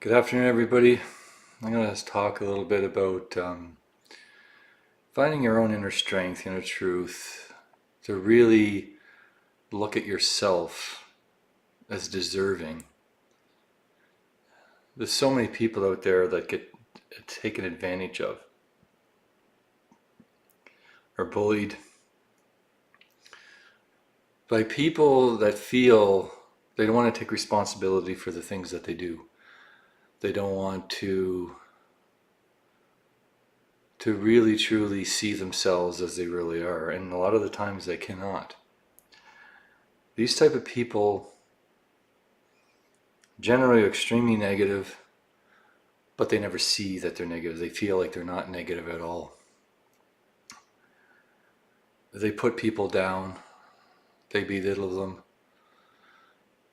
Good afternoon, everybody. I'm going to talk a little bit about finding your own inner strength, inner truth, to really look at yourself as deserving. There's so many people out there that get taken advantage of, or bullied by people that feel they don't want to take responsibility for the things that they do. They don't want to really truly see themselves as they really are, and a lot of the times they cannot. These type of people generally are extremely negative, but they never see that they're negative. They feel like they're not negative at all. They put people down, they belittle them,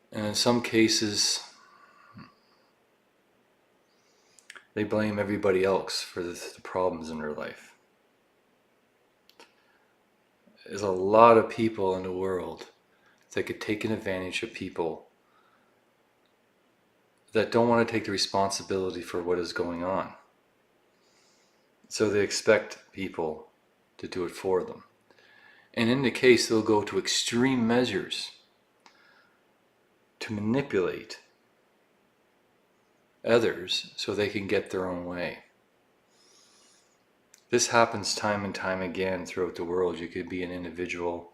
and in some cases they blame everybody else for the problems in their life. There's a lot of people in the world that get taken advantage of, people that don't want to take the responsibility for what is going on. So they expect people to do it for them. And in the case, they'll go to extreme measures to manipulate others so they can get their own way. This happens time and time again throughout the world. You could be an individual,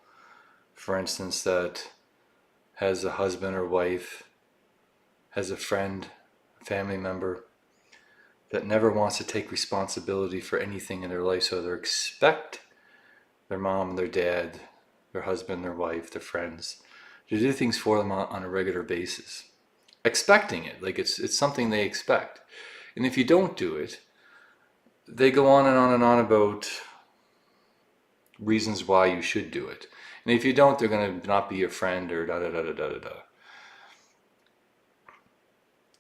for instance, that has a husband or wife, has a friend, family member that never wants to take responsibility for anything in their life, so they expect their mom, their dad, their husband, their wife, their friends to do things for them on a regular basis, expecting it, like it's something they expect. And if you don't do it, they go on and on and on about reasons why you should do it. And if you don't, they're going to not be your friend, or da da da da da da da.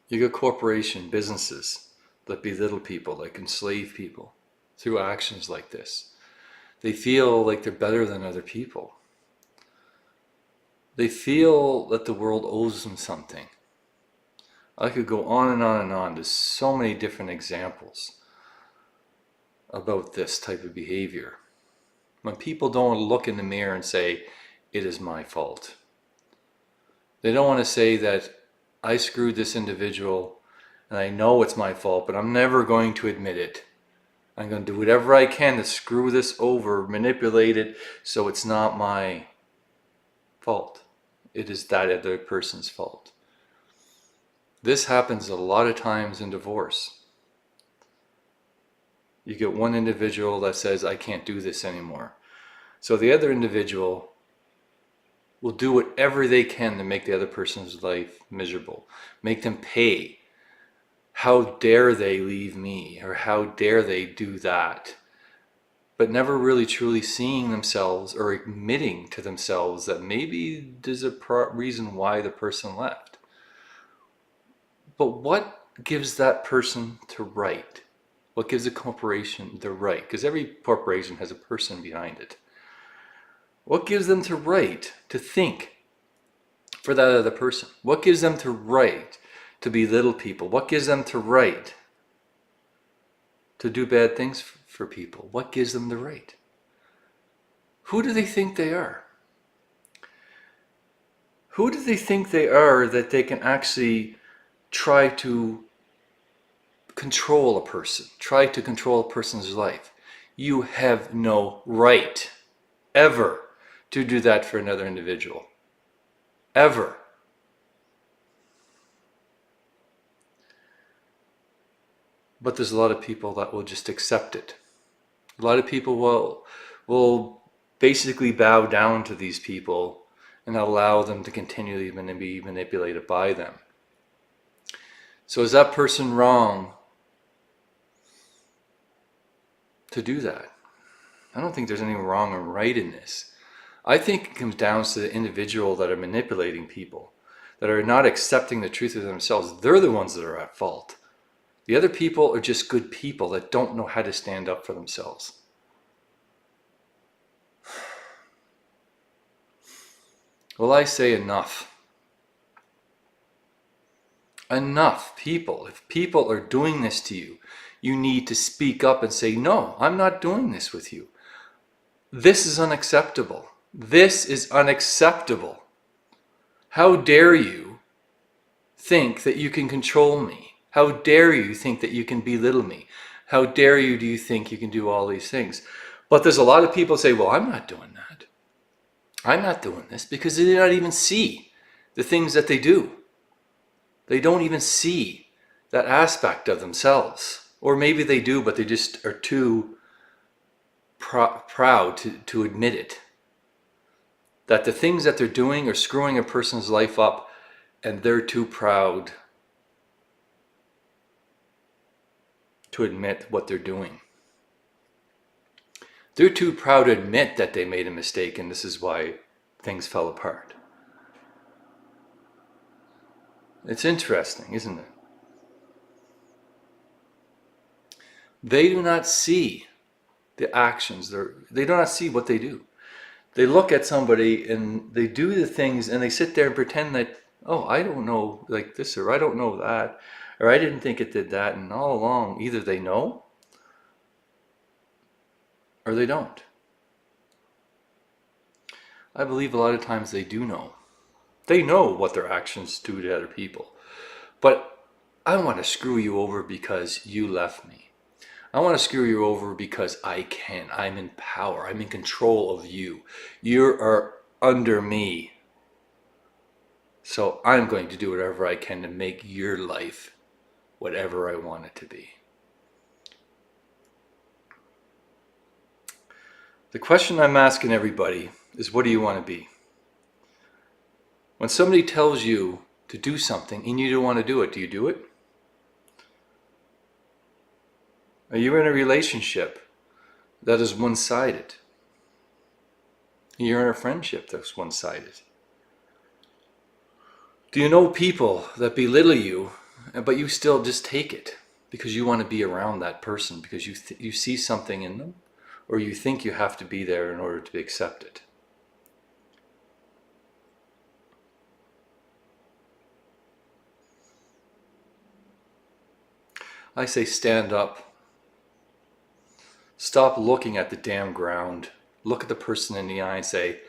You got corporation, businesses that belittle people, like enslave people through actions like this. They feel like they're better than other people. They feel that the world owes them something. I could go on and on and on. There's so many different examples about this type of behavior. When people don't look in the mirror and say, it is my fault. They don't want to say that I screwed this individual and I know it's my fault, but I'm never going to admit it. I'm going to do whatever I can to screw this over, manipulate it, so it's not my fault. It is that other person's fault. This happens a lot of times in divorce. You get one individual that says, I can't do this anymore. So the other individual will do whatever they can to make the other person's life miserable, make them pay. How dare they leave me, or how dare they do that? But never really truly seeing themselves or admitting to themselves that maybe there's a reason why the person left. But what gives that person to right? What gives a corporation the right? Because every corporation has a person behind it. What gives them to right to think for that other person? What gives them to right to belittle people? What gives them to right to do bad things for people? What gives them the right? Who do they think they are? Who do they think they are that they can actually try to control a person, try to control a person's life? You have no right ever to do that for another individual. Ever. But there's a lot of people that will just accept it. A lot of people will basically bow down to these people and allow them to continually be manipulated by them. So is that person wrong to do that? I don't think there's anything wrong or right in this. I think it comes down to the individual that are manipulating people, that are not accepting the truth of themselves. They're the ones that are at fault. The other people are just good people that don't know how to stand up for themselves. Well, I say enough. enough people. If people are doing this to you, you need to speak up and say, no, I'm not doing this with you. This is unacceptable. This is unacceptable. How dare you think that you can control me? How dare you think that you can belittle me? How dare you do you think you can do all these things? But there's a lot of people say, well, I'm not doing that. I'm not doing this, because they do not even see the things that they do. They don't even see that aspect of themselves. Or maybe they do, but they just are too proud to admit it. That the things that they're doing are screwing a person's life up, and they're too proud to admit what they're doing. They're too proud to admit that they made a mistake, and this is why things fell apart. It's interesting, isn't it? They do not see the actions. They do not see what they do. They look at somebody and they do the things, and they sit there and pretend that, oh, I don't know like this, or I don't know that, or I didn't think it did that. And all along, either they know or they don't. I believe a lot of times they do know. They know what their actions do to other people. But I want to screw you over because you left me. I want to screw you over because I can. I'm in power. I'm in control of you. You are under me. So I'm going to do whatever I can to make your life whatever I want it to be. The question I'm asking everybody is, what do you want to be? When somebody tells you to do something and you don't want to do it, do you do it? Are you in a relationship that is one-sided? You're in a friendship that's one-sided. Do you know people that belittle you, but you still just take it because you want to be around that person, because you see something in them, or you think you have to be there in order to be accepted? I say stand up. Stop looking at the damn ground. Look at the person in the eye and say,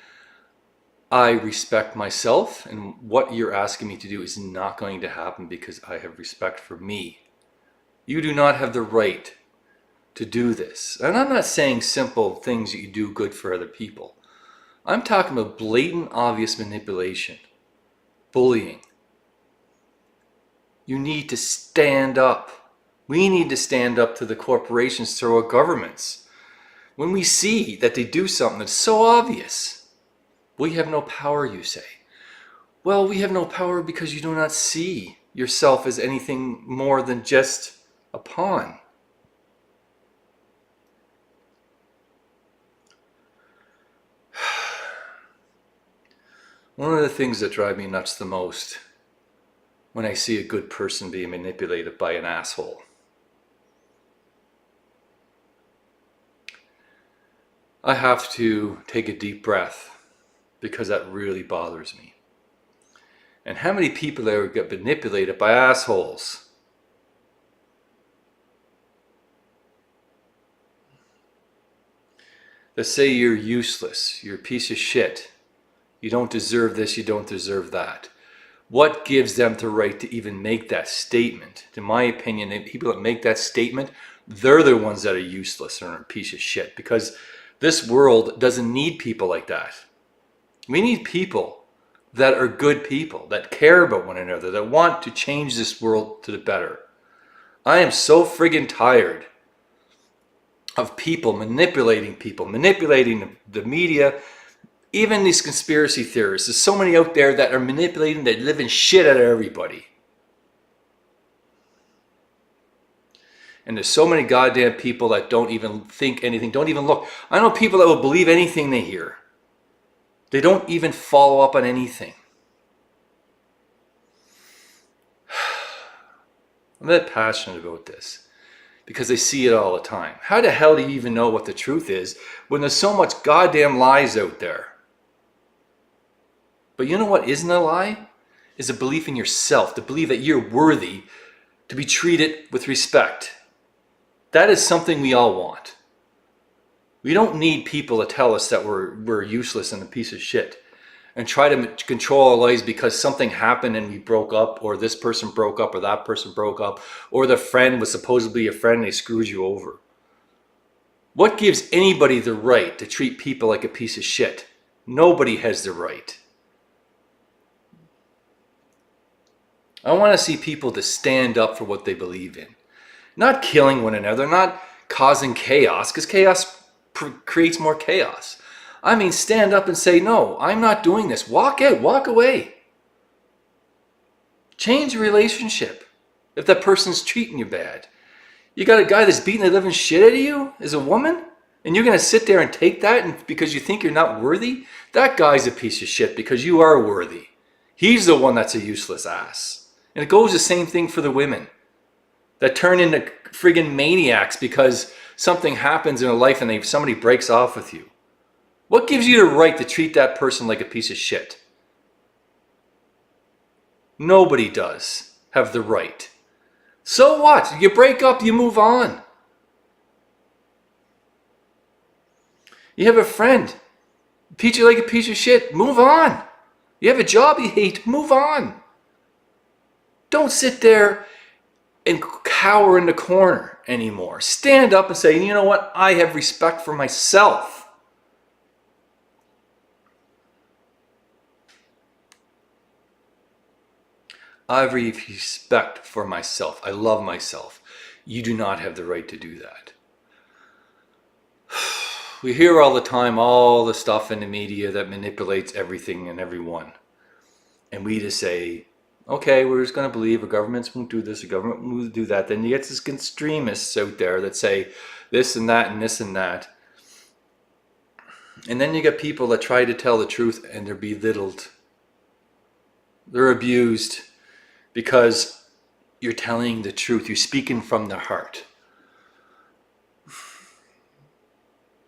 I respect myself, and what you're asking me to do is not going to happen because I have respect for me. You do not have the right to do this. And I'm not saying simple things that you do good for other people. I'm talking about blatant, obvious manipulation, bullying. You need to stand up. We need to stand up to the corporations, to our governments. When we see that they do something that's so obvious, we have no power, you say. Well, we have no power because you do not see yourself as anything more than just a pawn. One of the things that drive me nuts the most when I see a good person being manipulated by an asshole. I have to take a deep breath because that really bothers me. And how many people there get manipulated by assholes? That say you're useless, you're a piece of shit, you don't deserve this, you don't deserve that. What gives them the right to even make that statement? In my opinion, the people that make that statement, they're the ones that are useless and are a piece of shit, because this world doesn't need people like that. We need people that are good people, that care about one another, that want to change this world to the better. I am so friggin' tired of people, manipulating the media, even these conspiracy theorists. There's so many out there that are manipulating, that live in shit out of everybody. And there's so many goddamn people that don't even think anything, don't even look. I know people that will believe anything they hear. They don't even follow up on anything. I'm that passionate about this because I see it all the time. How the hell do you even know what the truth is when there's so much goddamn lies out there? But you know what isn't a lie? is a belief in yourself, to believe that you're worthy to be treated with respect. That is something we all want. We don't need people to tell us that we're useless and a piece of shit and try to control our lives because something happened and we broke up, or this person broke up, or that person broke up, or the friend was supposedly a friend and they screwed you over. What gives anybody the right to treat people like a piece of shit? Nobody has the right. I want to see people to stand up for what they believe in. Not killing one another, not causing chaos, because chaos creates more chaos. I mean, stand up and say, no, I'm not doing this. Walk out, walk away. Change the relationship if that person's treating you bad. You got a guy that's beating the living shit out of you as a woman, and you're going to sit there and take that and because you think you're not worthy? That guy's a piece of shit because you are worthy. He's the one that's a useless ass. And it goes the same thing for the women that turn into friggin' maniacs because something happens in their life and somebody breaks off with you. What gives you the right to treat that person like a piece of shit? Nobody does have the right. So what? You break up, you move on. You have a friend, treat you like a piece of shit, move on. You have a job you hate, move on. Don't sit there and cower in the corner anymore. Stand up and say, you know what? I have respect for myself. I have respect for myself. I love myself. You do not have the right to do that. We hear all the time all the stuff in the media that manipulates everything and everyone. And we just say, okay, we're just going to believe the governments won't do this, the government won't do that. Then you get these extremists out there that say this and that and this and that. And then you get people that try to tell the truth and they're belittled. They're abused because you're telling the truth. You're speaking from the heart.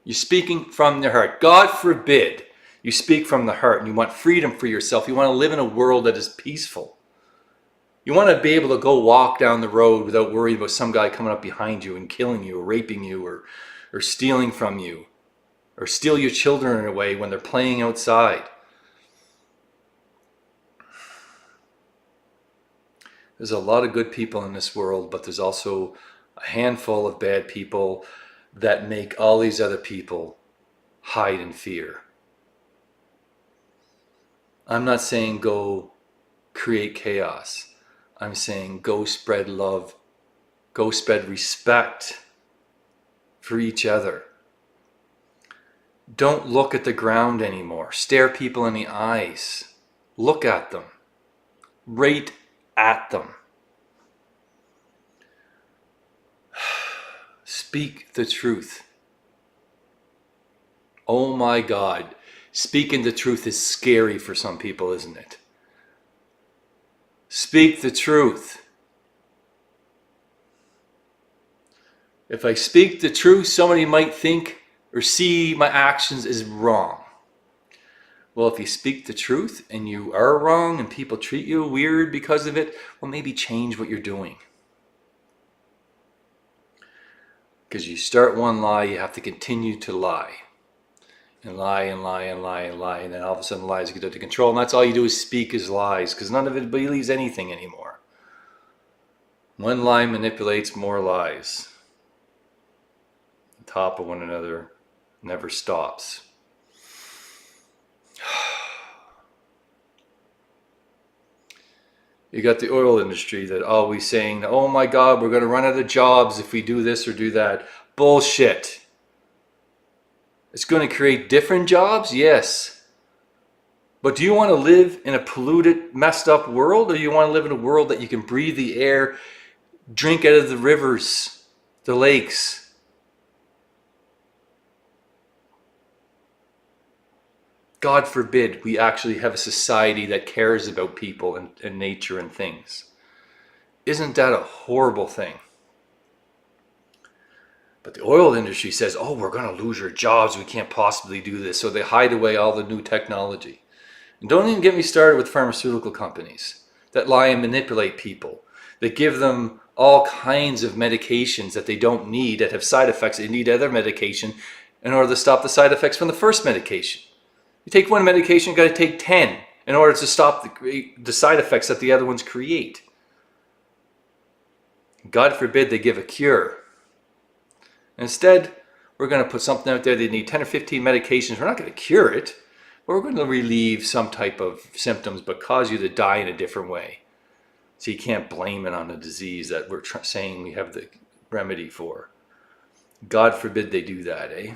You're speaking from the heart. God forbid you speak from the heart and you want freedom for yourself. You want to live in a world that is peaceful. You want to be able to go walk down the road without worrying about some guy coming up behind you and killing you or raping you or stealing from you or steal your children away when they're playing outside. There's a lot of good people in this world, but there's also a handful of bad people that make all these other people hide in fear. I'm not saying go create chaos. I'm saying go spread love. Go spread respect for each other. Don't look at the ground anymore. Stare people in the eyes. Look at them. Rate at them. Speak the truth. Oh my God. Speaking the truth is scary for some people, isn't it? Speak the truth. If I speak the truth, somebody might think or see my actions as wrong. Well, if you speak the truth and you are wrong and people treat you weird because of it, well, maybe change what you're doing. Because you start one lie, you have to continue to lie. And lie and lie and lie and lie. And then all of a sudden lies get out of control. And that's all you do is speak is lies. Because none of it believes anything anymore. One lie manipulates more lies. On top of one another, never stops. You got the oil industry that always saying, oh my God, we're going to run out of jobs if we do this or do that. Bullshit. It's going to create different jobs? Yes. But do you want to live in a polluted, messed up world? Or do you want to live in a world that you can breathe the air, drink out of the rivers, the lakes? God forbid we actually have a society that cares about people and nature and things. Isn't that a horrible thing? But the oil industry says, oh, we're going to lose our jobs. We can't possibly do this. So they hide away all the new technology. And don't even get me started with pharmaceutical companies. that lie and manipulate people, that give them all kinds of medications that they don't need, that have side effects. They need other medication in order to stop the side effects from the first medication. You take one medication, you've got to take 10 in order to stop the side effects that the other ones create. God forbid they give a cure. Instead, we're going to put something out there. They need 10 or 15 medications. We're not going to cure it, but we're going to relieve some type of symptoms, but cause you to die in a different way. So you can't blame it on a disease that we're saying we have the remedy for. God forbid they do that, eh?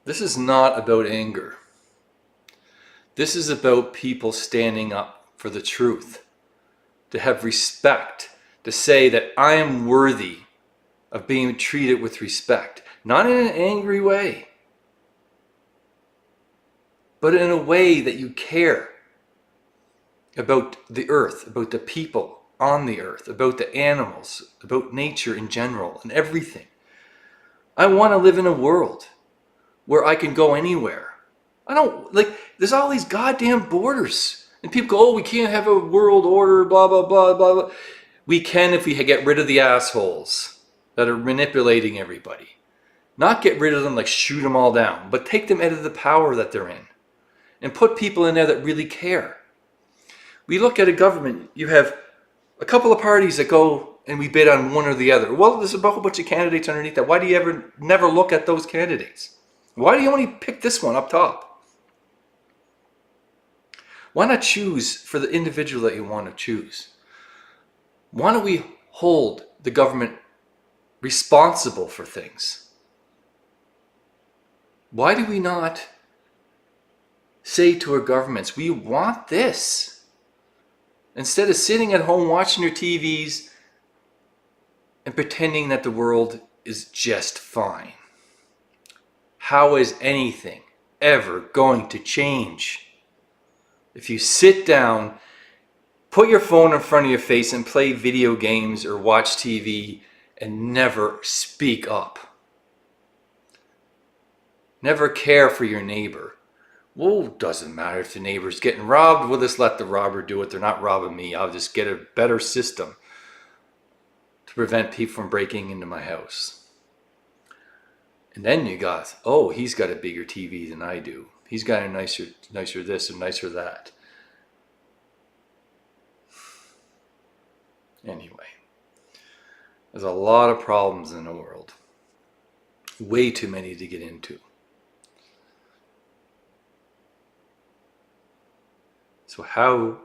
This is not about anger. This is about people standing up for the truth, to have respect, to say that I am worthy of being treated with respect, not in an angry way, but in a way that you care about the earth, about the people on the earth, about the animals, about nature in general, and everything. I want to live in a world where I can go anywhere. I don't, there's all these goddamn borders. And people go, oh, we can't have a world order, blah, blah, blah, blah, blah. We can if we get rid of the assholes that are manipulating everybody. Not get rid of them, like shoot them all down, but take them out of the power that they're in. And put people in there that really care. We look at a government, you have a couple of parties that go and we bid on one or the other. Well, there's a whole bunch of candidates underneath that. Why do you never look at those candidates? Why do you only pick this one up top? Why not choose for the individual that you want to choose? Why don't we hold the government responsible for things? Why do we not say to our governments, we want this? Instead of sitting at home watching your TVs and pretending that the world is just fine. How is anything ever going to change? If you sit down, put your phone in front of your face and play video games or watch TV and never speak up. Never care for your neighbor. Well, doesn't matter if the neighbor's getting robbed. We'll just let the robber do it. They're not robbing me. I'll just get a better system to prevent people from breaking into my house. And then you got, oh, he's got a bigger TV than I do. He's got a nicer this and nicer that. Anyway, there's a lot of problems in the world. Way too many to get into. So how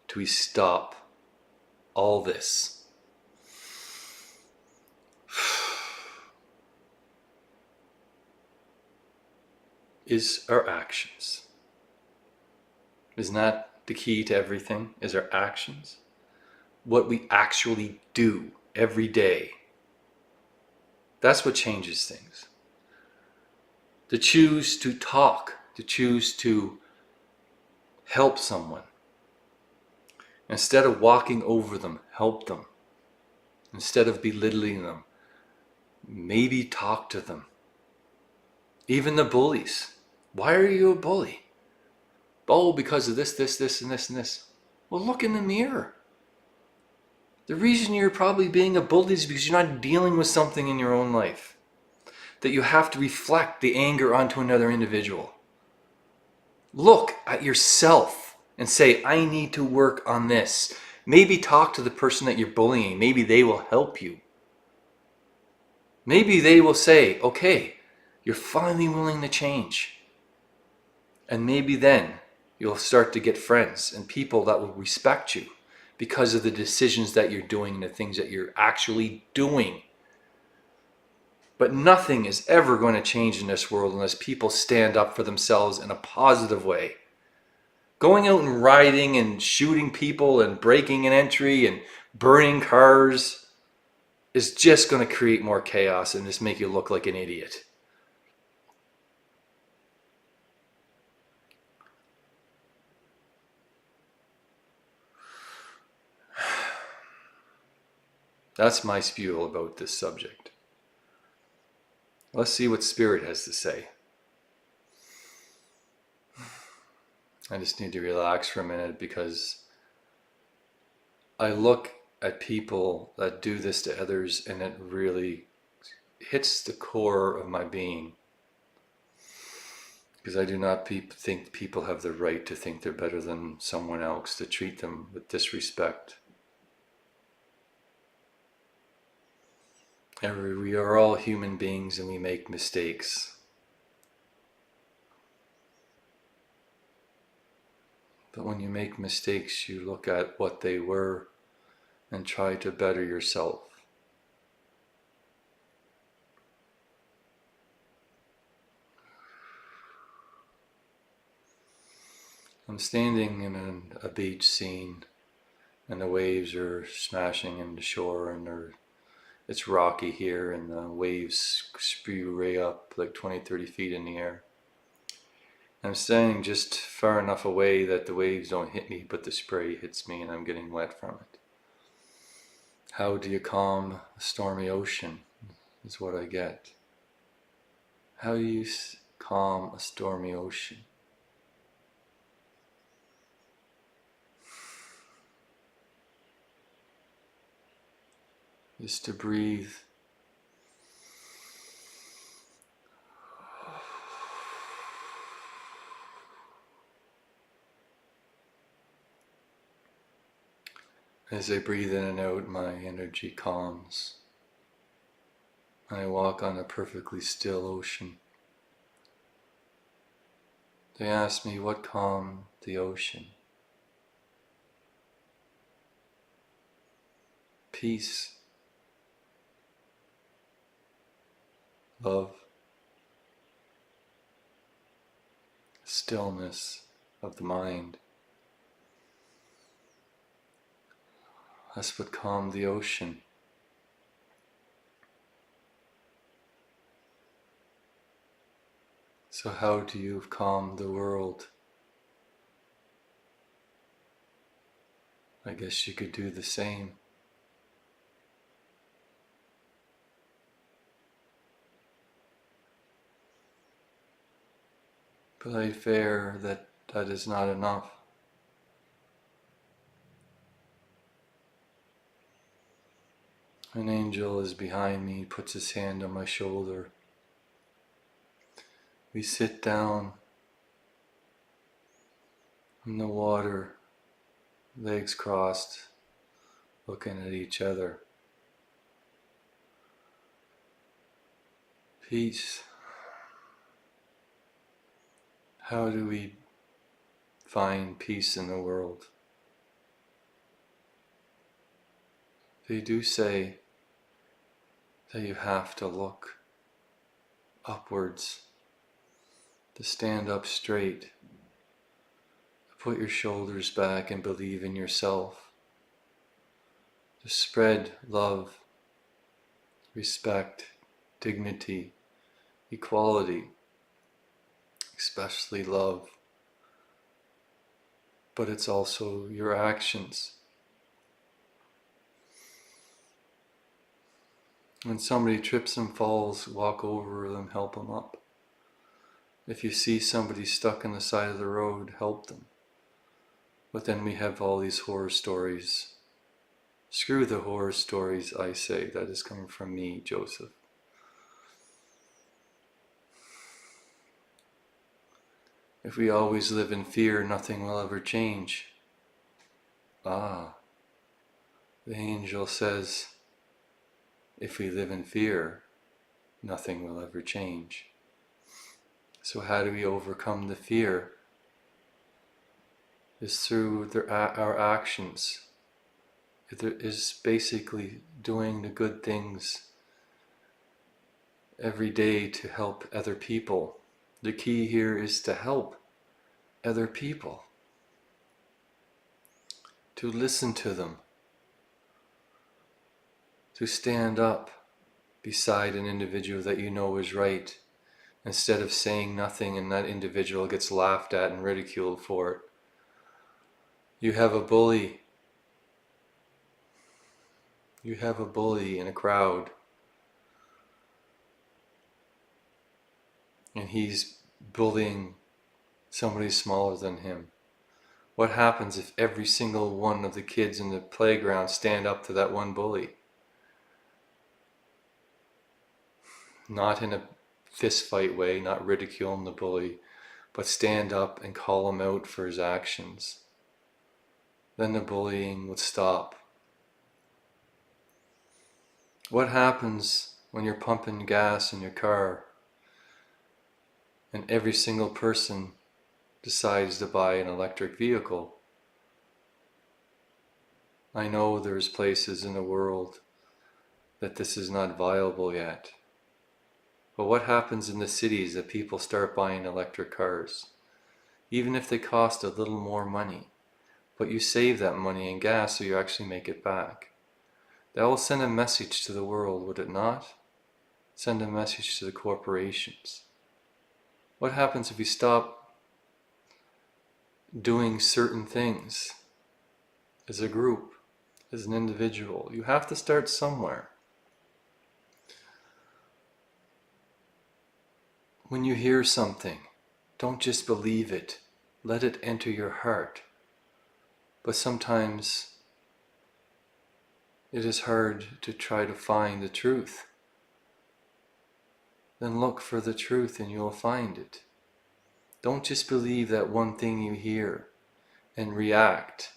do we stop all this? Is our actions. Isn't that the key to everything? Is our actions? What we actually do every day. That's what changes things. To choose to talk, to choose to help someone. Instead of walking over them, help them. Instead of belittling them, maybe talk to them. Even the bullies. Why are you a bully? Oh, because of this, and this. Well, look in the mirror. The reason you're probably being a bully is because you're not dealing with something in your own life. That you have to reflect the anger onto another individual. Look at yourself and say, I need to work on this. Maybe talk to the person that you're bullying. Maybe they will help you. Maybe they will say, okay, you're finally willing to change. And maybe then you'll start to get friends and people that will respect you because of the decisions that you're doing and the things that you're actually doing. But nothing is ever going to change in this world unless people stand up for themselves in a positive way. Going out and rioting and shooting people and breaking an entry and burning cars is just going to create more chaos and just make you look like an idiot. That's my spiel about this subject. Let's see what Spirit has to say. I just need to relax for a minute, because I look at people that do this to others and it really hits the core of my being. Because I do not think people have the right to think they're better than someone else, to treat them with disrespect. We are all human beings and we make mistakes. But when you make mistakes, you look at what they were and try to better yourself. I'm standing in a beach scene, and the waves are smashing into shore, and it's rocky here, and the waves spew way up like 20, 30 feet in the air. I'm standing just far enough away that the waves don't hit me, but the spray hits me and I'm getting wet from it. How do you calm a stormy ocean, is what I get. How do you calm a stormy ocean? Just to breathe. As I breathe in and out, my energy calms. I walk on a perfectly still ocean. They ask me, what calmed the ocean? Peace, love, stillness of the mind. That's what calmed the ocean. So how do you calm the world? I guess you could do the same. But I fear that that is not enough. An angel is behind me, puts his hand on my shoulder. We sit down in the water, legs crossed, looking at each other. Peace. How do we find peace in the world? They do say that you have to look upwards, to stand up straight, to put your shoulders back and believe in yourself, to spread love, respect, dignity, equality, especially love. But it's also your actions. When somebody trips and falls, walk over them, help them up. If you see somebody stuck on the side of the road, help them. But then we have all these horror stories. Screw the horror stories, I say. That is coming from me, Joseph. If we always live in fear, nothing will ever change. The angel says, if we live in fear, nothing will ever change. So how do we overcome the fear? Is through our actions. It is basically doing the good things every day to help other people. The key here is to help other people, to listen to them, to stand up beside an individual that you know is right, instead of saying nothing and that individual gets laughed at and ridiculed for it. You have a bully. You have a bully in a crowd, and he's bullying somebody smaller than him. What happens if every single one of the kids in the playground stand up to that one bully? Not in a fist fight way, not ridiculing the bully, but stand up and call him out for his actions. Then the bullying would stop. What happens when you're pumping gas in your car and every single person decides to buy an electric vehicle? I know there's places in the world that this is not viable yet. But what happens in the cities that people start buying electric cars? Even if they cost a little more money, but you save that money in gas so you actually make it back. That will send a message to the world, would it not? Send a message to the corporations. What happens if we stop doing certain things as a group, as an individual? You have to start somewhere. When you hear something, don't just believe it. Let it enter your heart. But sometimes it is hard to try to find the truth. Then look for the truth and you'll find it. Don't just believe that one thing you hear and react.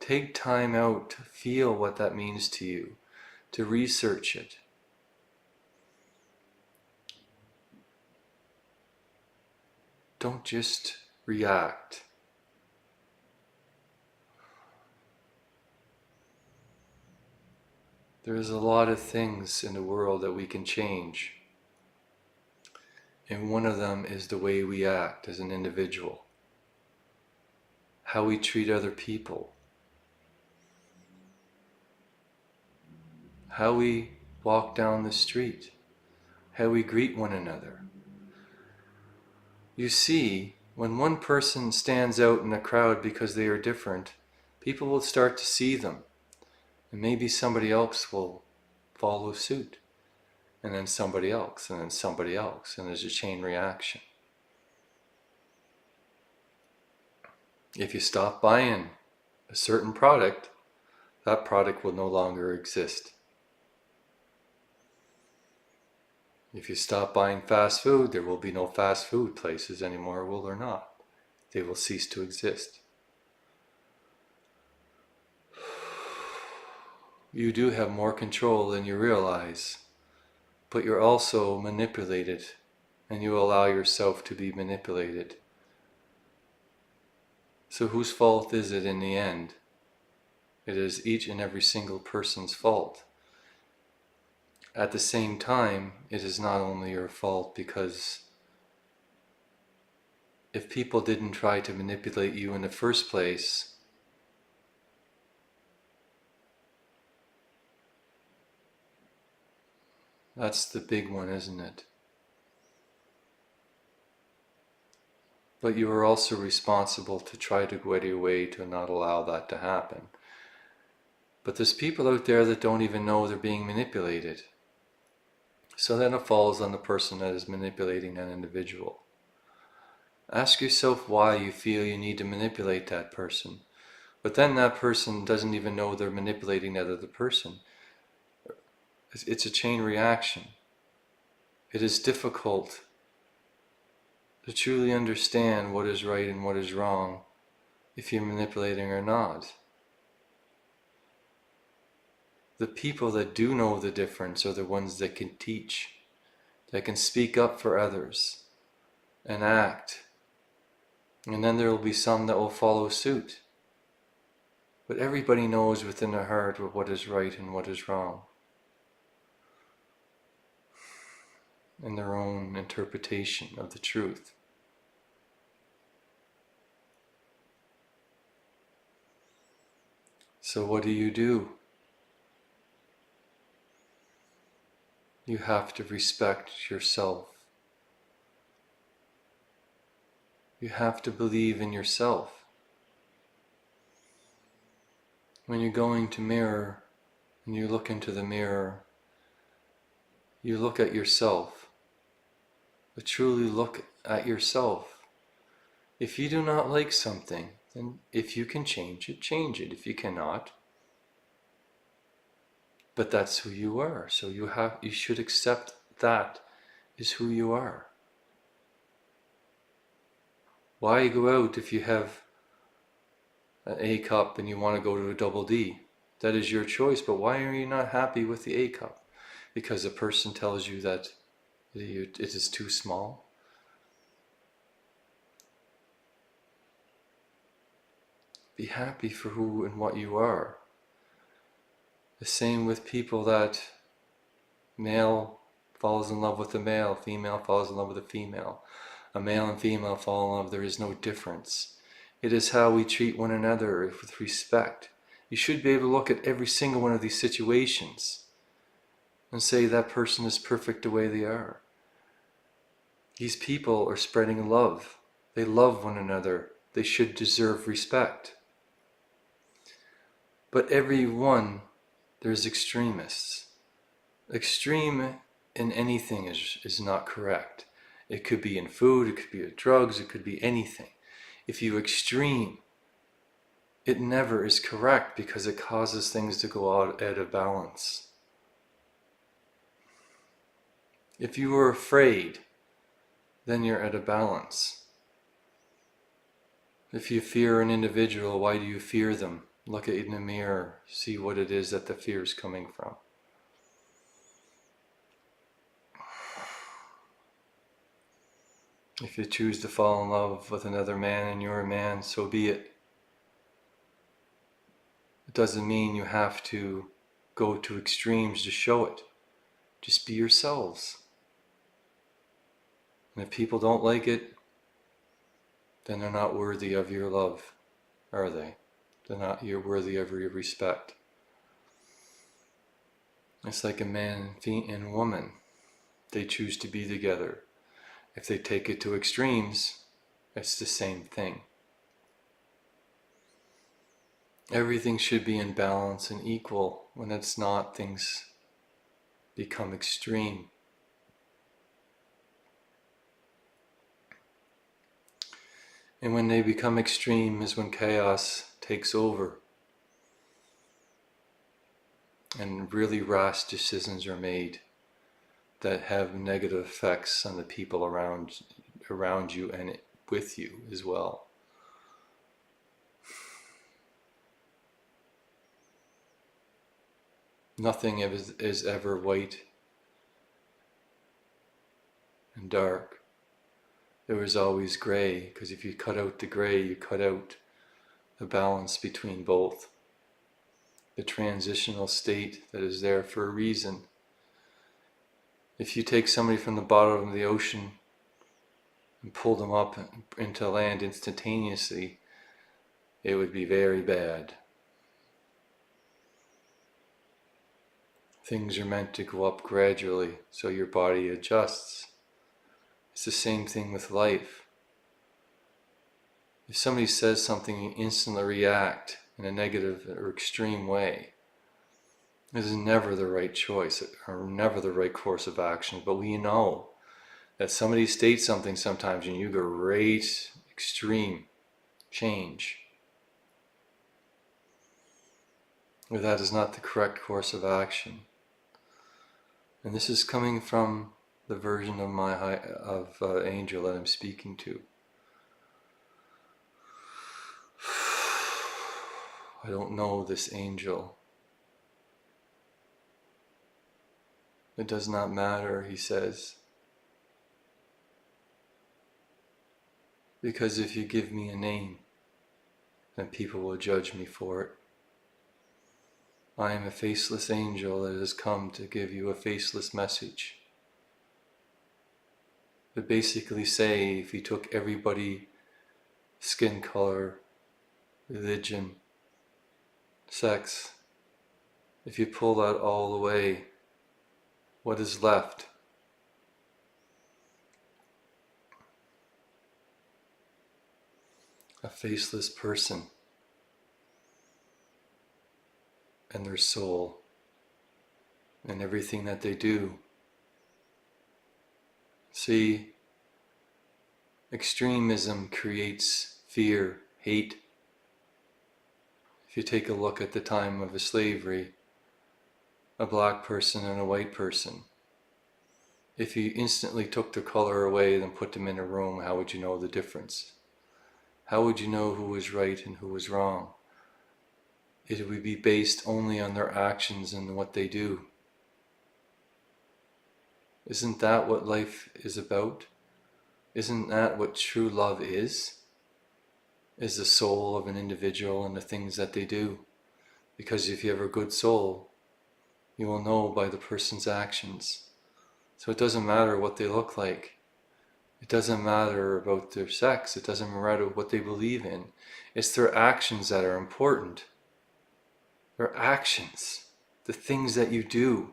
Take time out to feel what that means to you, to research it. Don't just react. There is a lot of things in the world that we can change. And one of them is the way we act as an individual. How we treat other people. How we walk down the street. How we greet one another. You see, when one person stands out in a crowd because they are different, people will start to see them. And maybe somebody else will follow suit. And then somebody else, and then somebody else. And there's a chain reaction. If you stop buying a certain product, that product will no longer exist. If you stop buying fast food, there will be no fast food places anymore, will there not? They will cease to exist. You do have more control than you realize, but you're also manipulated, and you allow yourself to be manipulated. So whose fault is it in the end? It is each and every single person's fault. At the same time, it is not only your fault, because if people didn't try to manipulate you in the first place, that's the big one, isn't it? But you are also responsible to try to go out of your way to not allow that to happen. But there's people out there that don't even know they're being manipulated. So then it falls on the person that is manipulating that individual. Ask yourself why you feel you need to manipulate that person. But then that person doesn't even know they're manipulating that other person. It's a chain reaction. It is difficult to truly understand what is right and what is wrong if you're manipulating or not. The people that do know the difference are the ones that can teach, that can speak up for others and act. And then there will be some that will follow suit. But everybody knows within their heart what is right and what is wrong, in their own interpretation of the truth. So what do? You have to respect yourself. You have to believe in yourself. When you're going to mirror and you look into the mirror, you look at yourself. But truly look at yourself. If you do not like something, then if you can change it, change it. If you cannot, but that's who you are. So you should accept that is who you are. Why go out if you have an A cup and you want to go to a double D? That is your choice, but why are you not happy with the A cup? Because a person tells you that it is too small? Be happy for who and what you are. The same with people that male falls in love with a male, female falls in love with a female. A male and female fall in love, there is no difference. It is how we treat one another with respect. You should be able to look at every single one of these situations and say that person is perfect the way they are. These people are spreading love. They love one another. They should deserve respect. But everyone, there's extremists. Extreme in anything is not correct. It could be in food, it could be in drugs, it could be anything. If you extreme, it never is correct because it causes things to go out of balance. If you are afraid, then you're out of balance. If you fear an individual, why do you fear them? Look at it in the mirror, see what it is that the fear is coming from. If you choose to fall in love with another man and you're a man, so be it. It doesn't mean you have to go to extremes to show it. Just be yourselves. And if people don't like it, then they're not worthy of your love, are they? They're not worthy of your respect. It's like a man and a woman. They choose to be together. If they take it to extremes, it's the same thing. Everything should be in balance and equal. When it's not, things become extreme. And when they become extreme is when chaos takes over and really rash decisions are made that have negative effects on the people around you and with you as well. Nothing is ever white and dark. There is always gray, because if you cut out the gray, you cut out the balance between both. The transitional state that is there for a reason. If you take somebody from the bottom of the ocean and pull them up into land instantaneously, it would be very bad. Things are meant to go up gradually so your body adjusts. It's the same thing with life. If somebody says something, you instantly react in a negative or extreme way. This is never the right choice or never the right course of action, but we know that somebody states something sometimes and you go right extreme change. But that is not the correct course of action. And this is coming from the version of Angel that I'm speaking to. I don't know this angel. It does not matter, he says. Because if you give me a name, then people will judge me for it. I am a faceless angel that has come to give you a faceless message. But basically say, if you took everybody, skin color, religion, sex, if you pull that all away, what is left? A faceless person and their soul and everything that they do. See, extremism creates fear, hate, If you take a look at the time of slavery, a black person and a white person, if you instantly took their color away and put them in a room, how would you know the difference? How would you know who was right and who was wrong? It would be based only on their actions and what they do. Isn't that what life is about? Isn't that what true love is? Is the soul of an individual and the things that they do. Because if you have a good soul, you will know by the person's actions. So it doesn't matter what they look like. It doesn't matter about their sex. It doesn't matter what they believe in. It's their actions that are important. Their actions, the things that you do.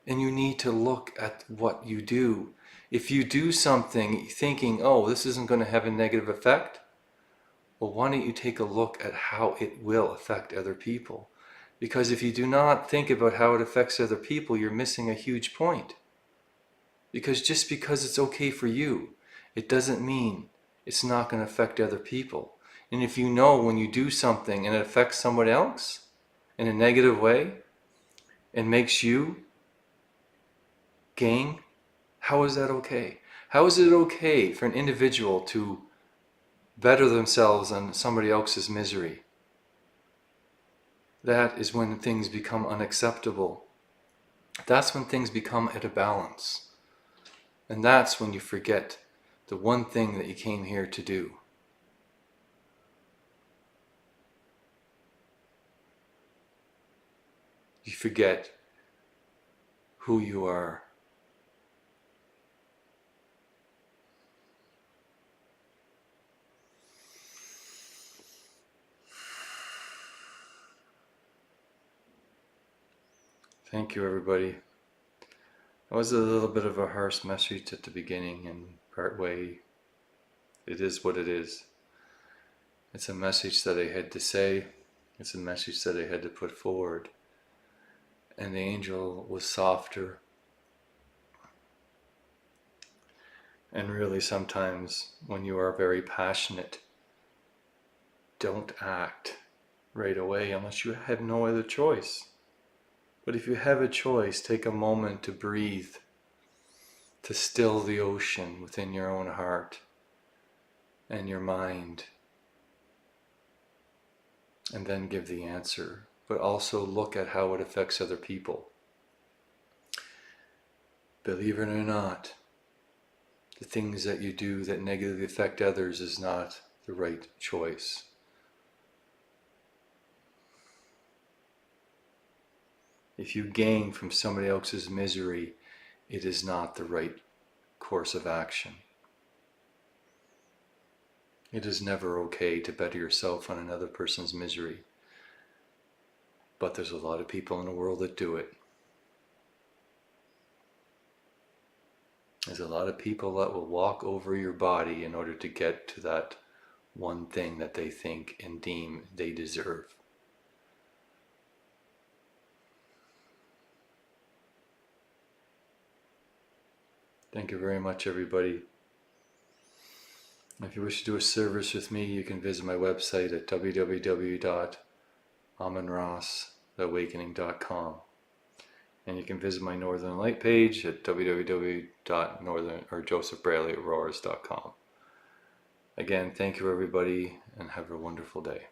And you need to look at what you do. If you do something thinking, oh, this isn't going to have a negative effect, well, why don't you take a look at how it will affect other people? Because if you do not think about how it affects other people, you're missing a huge point. Because just because it's okay for you, it doesn't mean it's not going to affect other people. And if you know when you do something and it affects someone else in a negative way and makes you gain, how is that okay? How is it okay for an individual to better themselves on somebody else's misery? That is when things become unacceptable. That's when things become at a balance. And that's when you forget the one thing that you came here to do. You forget who you are. Thank you, everybody. That was a little bit of a harsh message at the beginning, and part way, it is what it is. It's a message that I had to say. It's a message that I had to put forward. And the angel was softer. And really, sometimes when you are very passionate, don't act right away unless you have no other choice. But if you have a choice, take a moment to breathe, to still the ocean within your own heart and your mind, and then give the answer. But also look at how it affects other people. Believe it or not, the things that you do that negatively affect others is not the right choice. If you gain from somebody else's misery, it is not the right course of action. It is never okay to better yourself on another person's misery. But there's a lot of people in the world that do it. There's a lot of people that will walk over your body in order to get to that one thing that they think and deem they deserve. Thank you very much, everybody. If you wish to do a service with me, you can visit my website at www.amonrosawakening.com. And you can visit my Northern Light page at www.josephbraleyauroras.com. Again, thank you, everybody, and have a wonderful day.